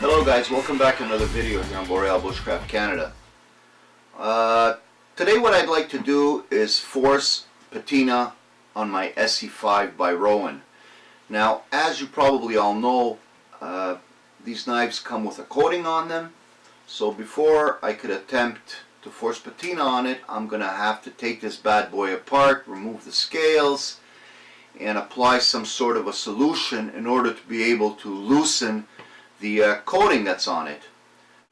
Hello guys, welcome back to another video here on Boreal Bushcraft Canada. Today what I'd like to do is force patina on my Esee 5 by Rowan. Now, as you probably all know, these knives come with a coating on them, so before I could attempt to force patina on it, I'm going to have to take this bad boy apart, remove the scales, and apply some sort of a solution in order to be able to loosen the coating that's on it.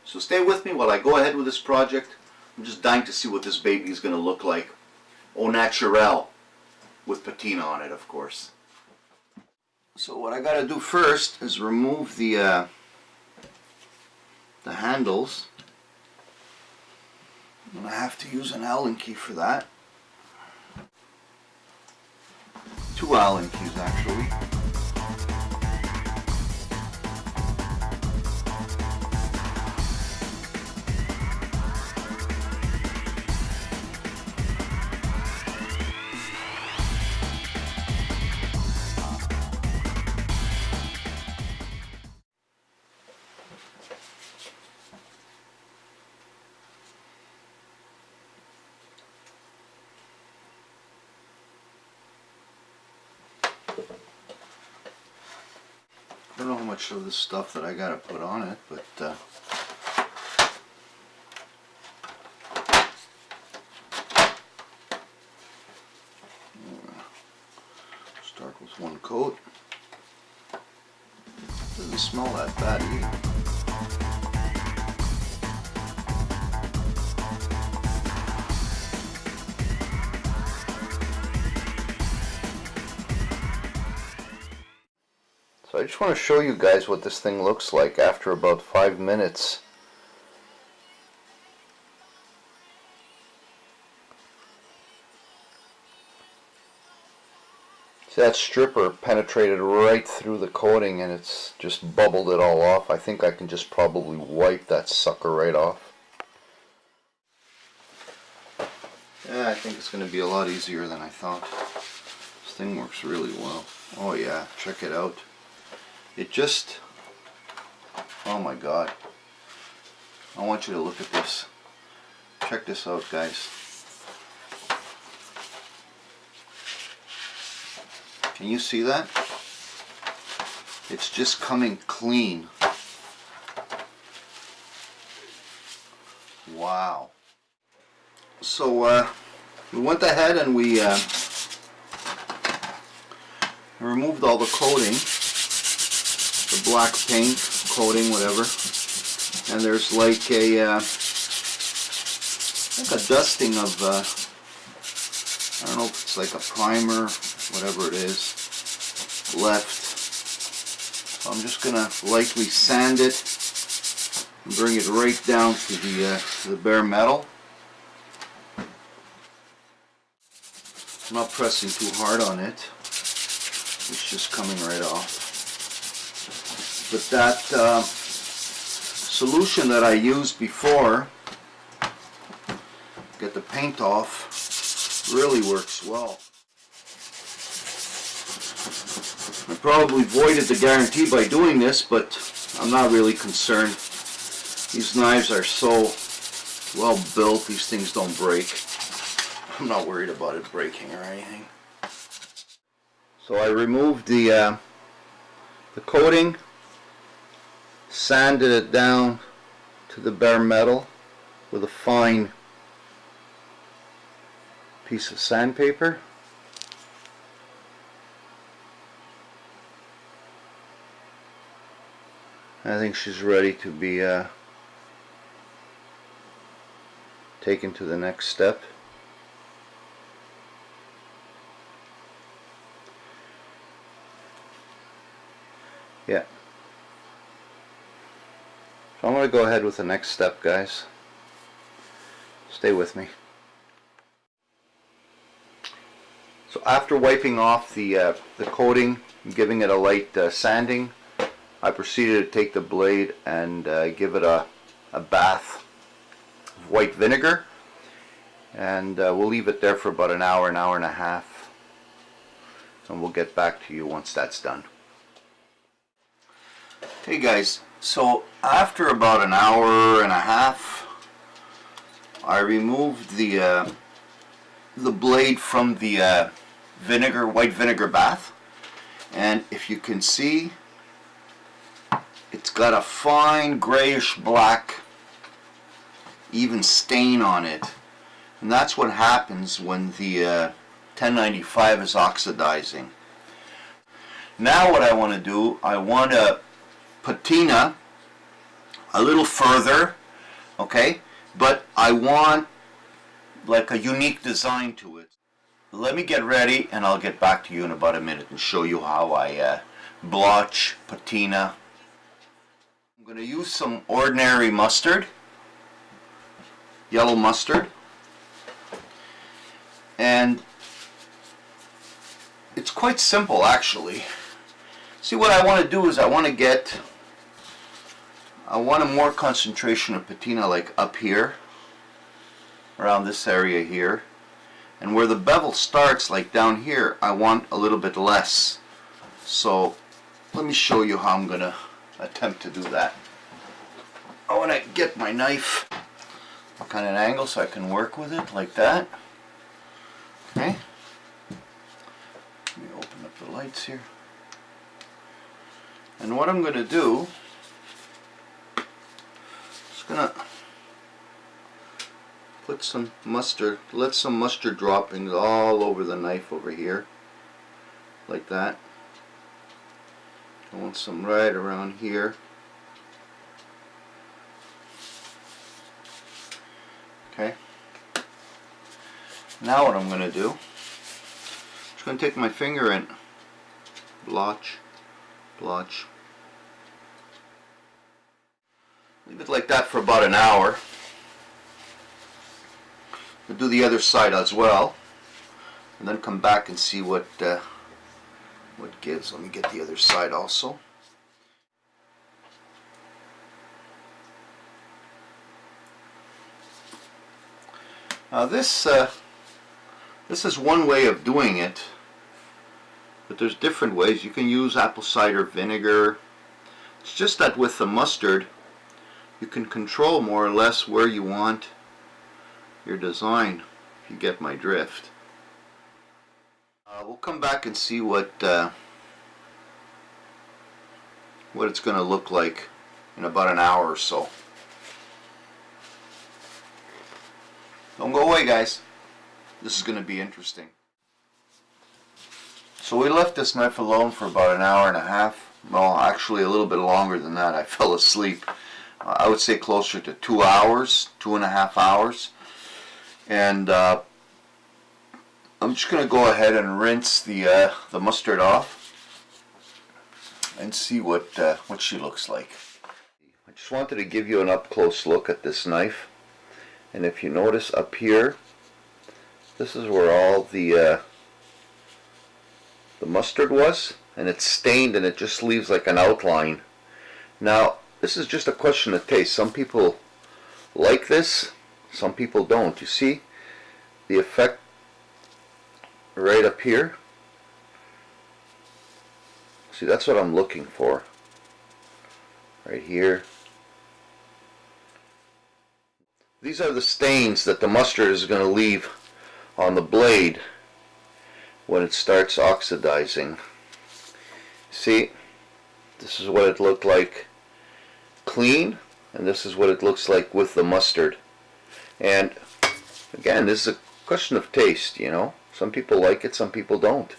So stay with me while I go ahead with this project. I'm just dying to see what this baby is going to look like au naturel, with patina on it, of course. So what I got to do first is remove the handles. I'm going to have to use an Allen key for that. 2 Allen keys actually. I don't know how much of this stuff that I gotta put on it, but start with 1 coat. Doesn't smell that bad either. So I just want to show you guys what this thing looks like after about 5 minutes. See, that stripper penetrated right through the coating and it's just bubbled it all off. I think I can just probably wipe that sucker right off. Yeah, I think it's going to be a lot easier than I thought. This thing works really well. Oh yeah, check it out. It just, oh my god, I want you to look at this. Check this out, guys. Can you see that? It's just coming clean. Wow. So we went ahead and we removed all the coating. The black paint, coating, whatever, and there's like a dusting of I don't know if it's like a primer, whatever it is, left. So I'm just gonna lightly sand it and bring it right down to the bare metal. I'm not pressing too hard on it. It's just coming right off. But that solution that I used before, get the paint off, really works well. I probably voided the guarantee by doing this, but I'm not really concerned. These knives are so well built, these things don't break. I'm not worried about it breaking or anything. So I removed the coating, sanded it down to the bare metal with a fine piece of sandpaper. I think she's ready to be taken to the next step. Yeah. So I'm going to go ahead with the next step, guys. Stay with me. So after wiping off the coating and giving it a light sanding, I proceeded to take the blade and give it a bath of white vinegar, and we'll leave it there for about an hour and a half, and we'll get back to you once that's done. Hey guys, So after about an hour and a half, I removed the blade from the white vinegar bath, and if you can see, it's got a fine grayish black even stain on it, and that's what happens when the 1095 is oxidizing. Now what I want to do, I want to patina a little further, okay, but I want like a unique design to it. Let me get ready and I'll get back to you in about a minute and show you how I blotch, patina. I'm going to use some ordinary mustard, yellow mustard, and it's quite simple actually. See, what I want to do is I want a more concentration of patina like up here, around this area here, and where the bevel starts, like down here, I want a little bit less. So let me show you how I'm going to attempt to do that. I want to get my knife kind of an angle so I can work with it like that. Okay. Let me open up the lights here. And what I'm going to do, just going to put some mustard, let some mustard droppings all over the knife over here, like that. I want some right around here. Okay. Now what I'm going to do, I'm just going to take my finger and blotch, blotch. Leave it like that for about an hour. We'll do the other side as well, and then come back and see what gives. Let me get the other side also. Now this is one way of doing it, but there's different ways. You can use apple cider vinegar. It's just that with the mustard, you can control more or less where you want your design, if you get my drift. We'll come back and see what it's going to look like in about an hour or so. Don't go away, guys. This is going to be interesting. So we left this knife alone for about an hour and a half. Well, actually a little bit longer than that. I fell asleep. I would say closer to 2 hours, 2.5 hours. And I'm just going to go ahead and rinse the mustard off and see what she looks like. I just wanted to give you an up-close look at this knife. And if you notice up here, this is where all the mustard was, and it's stained and it just leaves like an outline. Now, this is just a question of taste. Some people like this, some people don't. You see the effect right up here? See, that's what I'm looking for. Right here. These are the stains that the mustard is going to leave on the blade when it starts oxidizing. See, this is what it looked like clean, and this is what it looks like with the mustard. And again, this is a question of taste, you know. Some people like it, some people don't.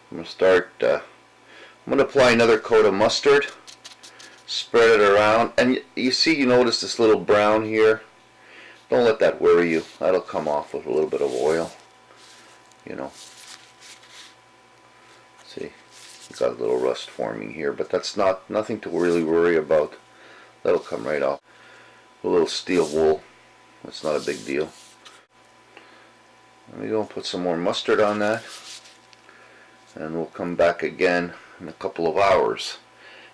I'm going to start, I'm going to apply another coat of mustard. Spread it around, and you see, you notice this little brown here. Don't let that worry you. That'll come off with a little bit of oil, you know. See, you got a little rust forming here, but that's nothing to really worry about. That'll come right off. A little steel wool, that's not a big deal. Let me go and put some more mustard on that, and we'll come back again in a couple of hours.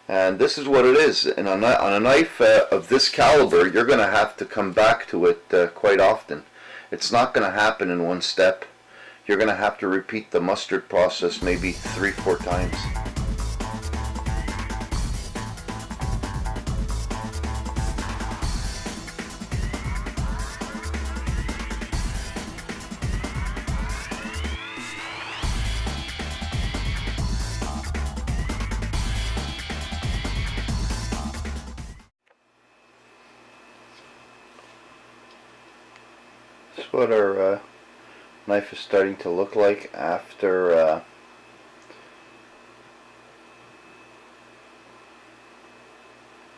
And this is what it is. And on a knife of this caliber, you're going to have to come back to it quite often. It's not going to happen in one step. You're going to have to repeat the mustard process maybe 3-4 times. what our knife is starting to look like after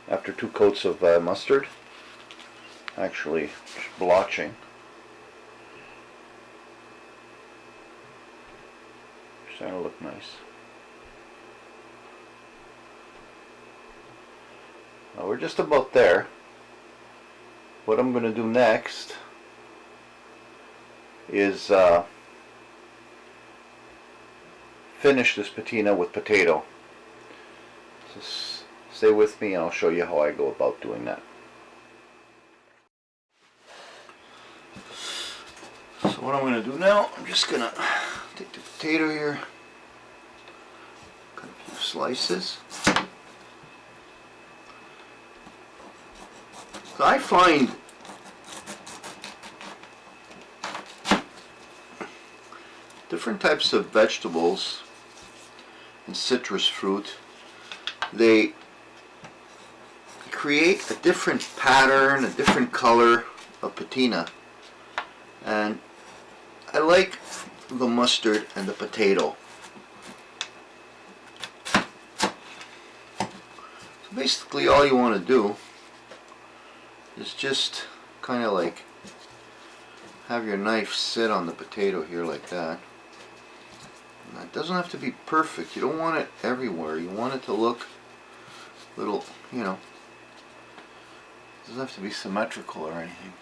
after 2 coats of mustard. Actually, just blotching. Starting to look nice. Now we're just about there. What I'm going to do next is finish this patina with potato. Just stay with me and I'll show you how I go about doing that. So what I'm going to do now, I'm just going to take the potato here, cut a few slices. So I find different types of vegetables and citrus fruit, they create a different pattern, a different color of patina, and I like the mustard and the potato. So basically all you want to do is just kind of like have your knife sit on the potato here like that. And it doesn't have to be perfect. You don't want it everywhere. You want it to look little, you know, it doesn't have to be symmetrical or anything.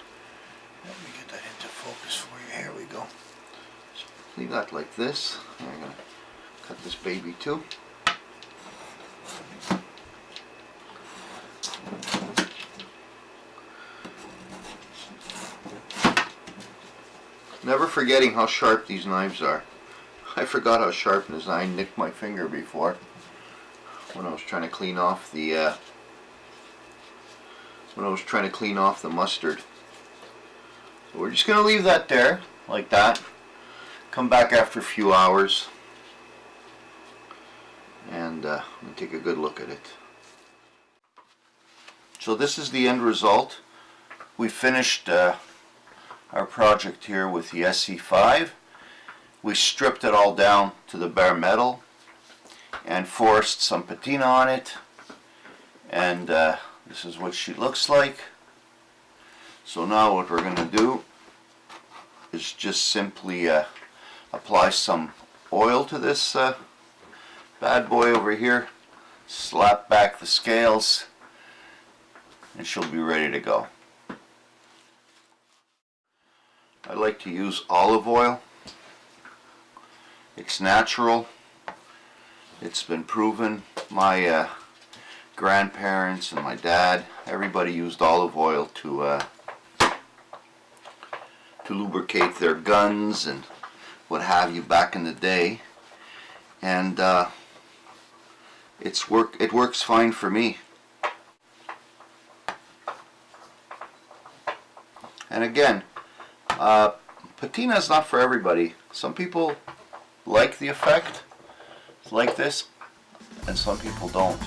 Let me get that into focus for you. Here we go. So leave that like this. I'm going to cut this baby too. Never forgetting how sharp these knives are. I forgot how sharp this. I nicked my finger before when I was trying to clean off the mustard. So we're just going to leave that there like that. Come back after a few hours and take a good look at it. So this is the end result. We finished our project here with the SE5. We stripped it all down to the bare metal and forced some patina on it, and this is what she looks like. So now what we're going to do is just simply apply some oil to this bad boy over here, slap back the scales, and she'll be ready to go. I like to use olive oil. It's natural. It's been proven. My grandparents and my dad, everybody used olive oil to lubricate their guns and what have you back in the day, and it works fine for me. And again, patina is not for everybody. Some people like the effect like this, and some people don't.